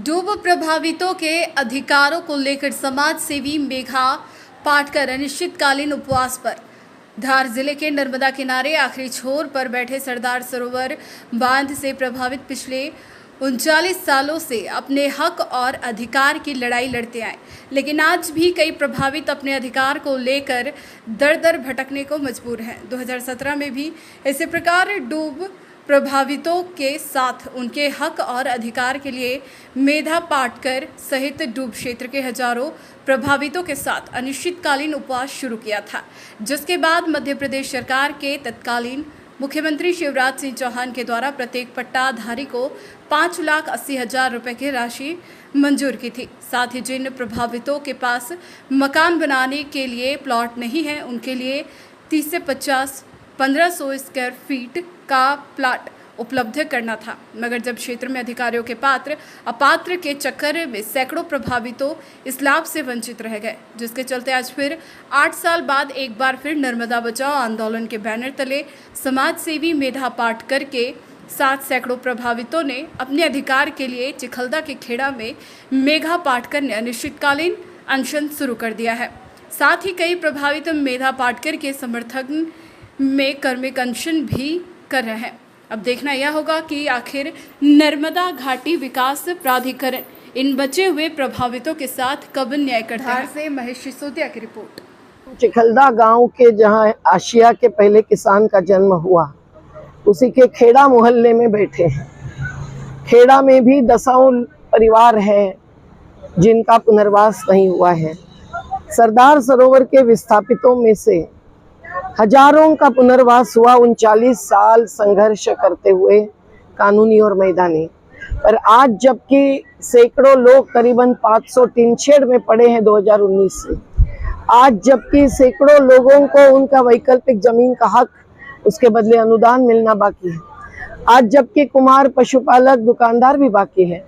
डूब प्रभावितों के अधिकारों को लेकर समाज सेवी मेघा पाटकर अनिश्चितकालीन उपवास पर। धार जिले के नर्मदा किनारे आखिरी छोर पर बैठे सरदार सरोवर बांध से प्रभावित पिछले 39 सालों से अपने हक और अधिकार की लड़ाई लड़ते आए, लेकिन आज भी कई प्रभावित अपने अधिकार को लेकर दर दर भटकने को मजबूर हैं। 2017 में भी इसी प्रकार डूब प्रभावितों के साथ उनके हक और अधिकार के लिए मेघा पाटकर सहित डूब क्षेत्र के हजारों प्रभावितों के साथ अनिश्चितकालीन उपवास शुरू किया था, जिसके बाद मध्य प्रदेश सरकार के तत्कालीन मुख्यमंत्री शिवराज सिंह चौहान के द्वारा प्रत्येक पट्टाधारी को 5,80,000 रुपए की राशि मंजूर की थी। साथ ही जिन प्रभावितों के पास मकान बनाने के लिए प्लॉट नहीं है, उनके लिए 30 से 50 1500 स्क्वायर फीट का प्लॉट उपलब्ध करना था। मगर जब क्षेत्र में अधिकारियों के पात्र अपात्र के चक्कर में सैकड़ों प्रभावितों इस लाभ से वंचित रह गए, जिसके चलते आज फिर 8 साल बाद एक बार फिर नर्मदा बचाओ आंदोलन के बैनर तले समाज सेवी मेघा पाटकर के साथ सैकड़ों प्रभावितों ने अपने अधिकार के लिए चिखलदा के खेड़ा में मेघा पाटकर ने अनिश्चितकालीन अनशन शुरू कर दिया है। साथ ही कई प्रभावित मेघा पाटकर के समर्थन में कर्मिक अनशन भी कर रहे हैं। अब देखना यह होगा कि आखिर नर्मदा घाटी विकास प्राधिकरण इन बचे हुए प्रभावितों के साथ कब न्याय करता है। से महेश सिसोदिया की रिपोर्ट। चिखलदा गांव के जहां आशिया के पहले किसान का जन्म हुआ, उसी के खेड़ा मोहल्ले में बैठे हैं। खेड़ा में भी दसों परिवार हैं जिनका पुनर्वास नहीं हुआ है। सरदार सरोवर के विस्थापितों में से हजारों का पुनर्वास हुआ 39 साल संघर्ष करते हुए, कानूनी और मैदानी। पर आज जबकि सैकड़ों लोग करीबन 500 टीनशेड में पड़े हैं 2019 से, आज जबकि सैकड़ों लोगों को उनका वैकल्पिक जमीन का हक, उसके बदले अनुदान मिलना बाकी है, आज जबकि कुमार पशुपालक दुकानदार भी बाकी है,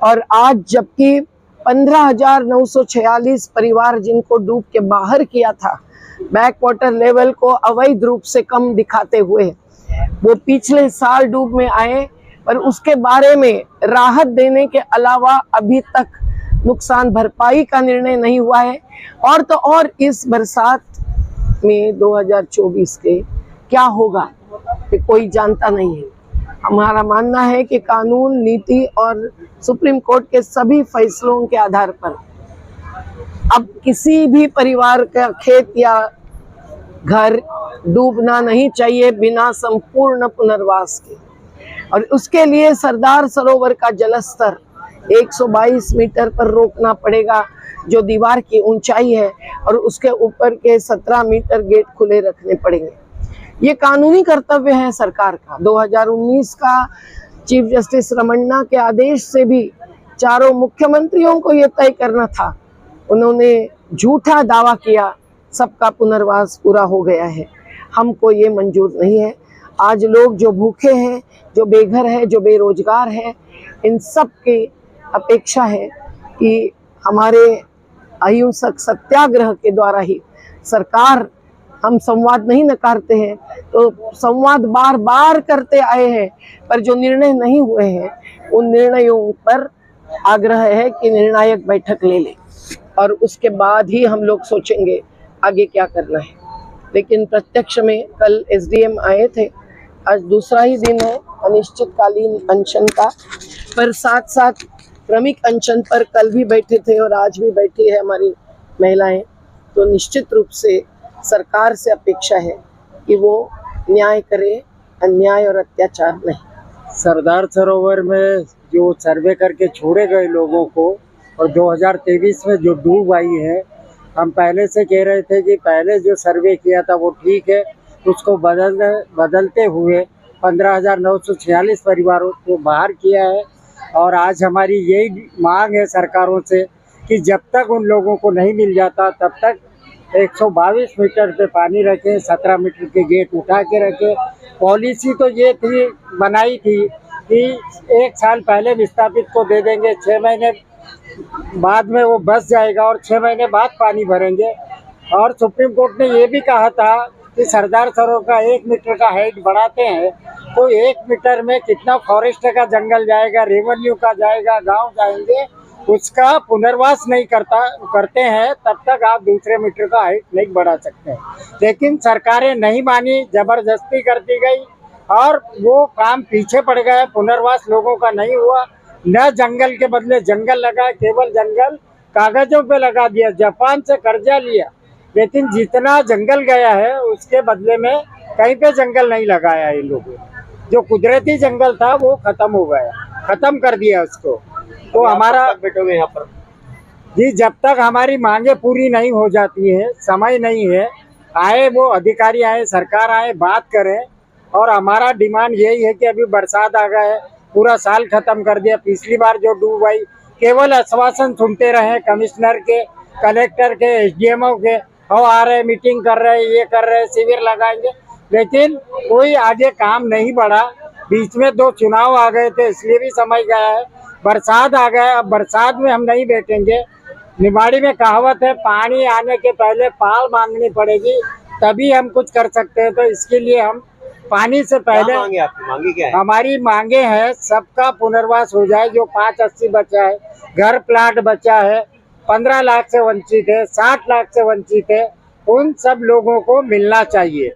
और आज जबकि 15,946 परिवार जिनको डूब के बाहर किया था, बैक वाटर लेवल को अवैध रूप से कम दिखाते हुए वो पिछले साल डूब में आए, पर उसके बारे में राहत देने के अलावा अभी तक नुकसान भरपाई का निर्णय नहीं हुआ है। और तो और इस बरसात में 2024 के क्या होगा ये कोई जानता नहीं है। हमारा मानना है कि कानून, नीति और सुप्रीम कोर्ट के सभी फैसलों के आधार पर अब किसी भी परिवार का खेत या घर डूबना नहीं चाहिए बिना संपूर्ण पुनर्वास के। और उसके लिए सरदार सरोवर का जलस्तर 122 मीटर पर रोकना पड़ेगा, जो दीवार की ऊंचाई है, और उसके ऊपर के 17 मीटर गेट खुले रखने पड़ेंगे। ये कानूनी कर्तव्य है सरकार का। 2019 का चीफ जस्टिस रमन्ना के आदेश से भी चारों मुख्यमंत्रियों को ये तय करना था। उन्होंने झूठा दावा किया सबका पुनर्वास पूरा हो गया है। हमको ये मंजूर नहीं है। आज लोग जो भूखे हैं, जो बेघर है, जो बेरोजगार है, इन सब की अपेक्षा है कि हमारे अहिंसक सत्याग्रह के द्वारा ही सरकार, हम संवाद नहीं नकारते हैं, तो संवाद बार बार करते आए हैं, पर जो निर्णय नहीं हुए हैं उन निर्णयों पर आग्रह है कि निर्णायक बैठक ले ले, और उसके बाद ही हम लोग सोचेंगे आगे क्या करना है। लेकिन प्रत्यक्ष में कल एसडीएम आए थे, आज दूसरा ही दिन है अनिश्चितकालीन अनशन का, पर साथ साथ क्रमिक अनशन पर कल भी बैठे थे और आज भी बैठी है हमारी महिलाएं। तो निश्चित रूप से सरकार से अपेक्षा है कि वो न्याय करे, अन्याय और अत्याचार नहीं। सरदार सरोवर में जो सर्वे करके छोड़े गए लोगों को और 2023 में जो डूब आई है, हम पहले से कह रहे थे कि पहले जो सर्वे किया था वो ठीक है, उसको बदलते हुए 15,946 परिवारों को बाहर किया है। और आज हमारी यही मांग है सरकारों से कि जब तक उन लोगों को नहीं मिल जाता तब तक 122 मीटर पे पानी रखें, 17 मीटर के गेट उठा के रखें। पॉलिसी तो ये थी, बनाई थी कि 1 साल पहले विस्थापित को दे देंगे, 6 महीने बाद में वो बस जाएगा और 6 महीने बाद पानी भरेंगे। और सुप्रीम कोर्ट ने ये भी कहा था कि सरदार सरोवर का 1 मीटर का हाइट बढ़ाते हैं तो 1 मीटर में कितना फॉरेस्ट का जंगल जाएगा, रेवेन्यू का जाएगा, गांव जाएंगे, उसका पुनर्वास नहीं करते हैं, तब तक आप दूसरे मीटर का हाइट नहीं बढ़ा सकते। लेकिन सरकारें नहीं मानी, जबरदस्ती कर दी गई और वो काम पीछे पड़ गया। पुनर्वास लोगों का नहीं हुआ, न जंगल के बदले जंगल लगा, केवल जंगल कागजों पे लगा दिया, जापान से कर्जा लिया, लेकिन जितना जंगल गया है उसके बदले में कहीं पे जंगल नहीं लगाया इन लोगों ने। जो कुदरती जंगल था वो खत्म हो गया, खत्म कर दिया उसको। तो हमारा बैठोगे यहाँ पर? जी, जब तक हमारी मांगे पूरी नहीं हो जाती है, समय नहीं है, आए वो अधिकारी आए, सरकार आए, बात करें। और हमारा डिमांड यही है कि अभी बरसात आ गया है, पूरा साल खत्म कर दिया। पिछली बार जो डूब आई, केवल आश्वासन सुनते रहे कमिश्नर के, कलेक्टर के, एसडीएमओ के, वो आ रहे, मीटिंग कर रहे, ये कर रहे, शिविर लगाएंगे, लेकिन कोई आगे काम नहीं बढ़ा। बीच में 2 चुनाव आ गए थे, इसलिए भी समय गया है। बरसात आ गया, अब बरसात में हम नहीं बैठेंगे। निमाड़ी में कहावत है, पानी आने के पहले पाल बांधनी पड़ेगी, तभी हम कुछ कर सकते हैं। तो इसके लिए हम पानी से पहले, मांगे आपकी मांगे क्या है? हमारी मांगे हैं सबका पुनर्वास हो जाए। जो 580 बचा है, घर प्लाट बचा है, 15 लाख से वंचित है, 60 लाख से वंचित है, उन सब लोगों को मिलना चाहिए।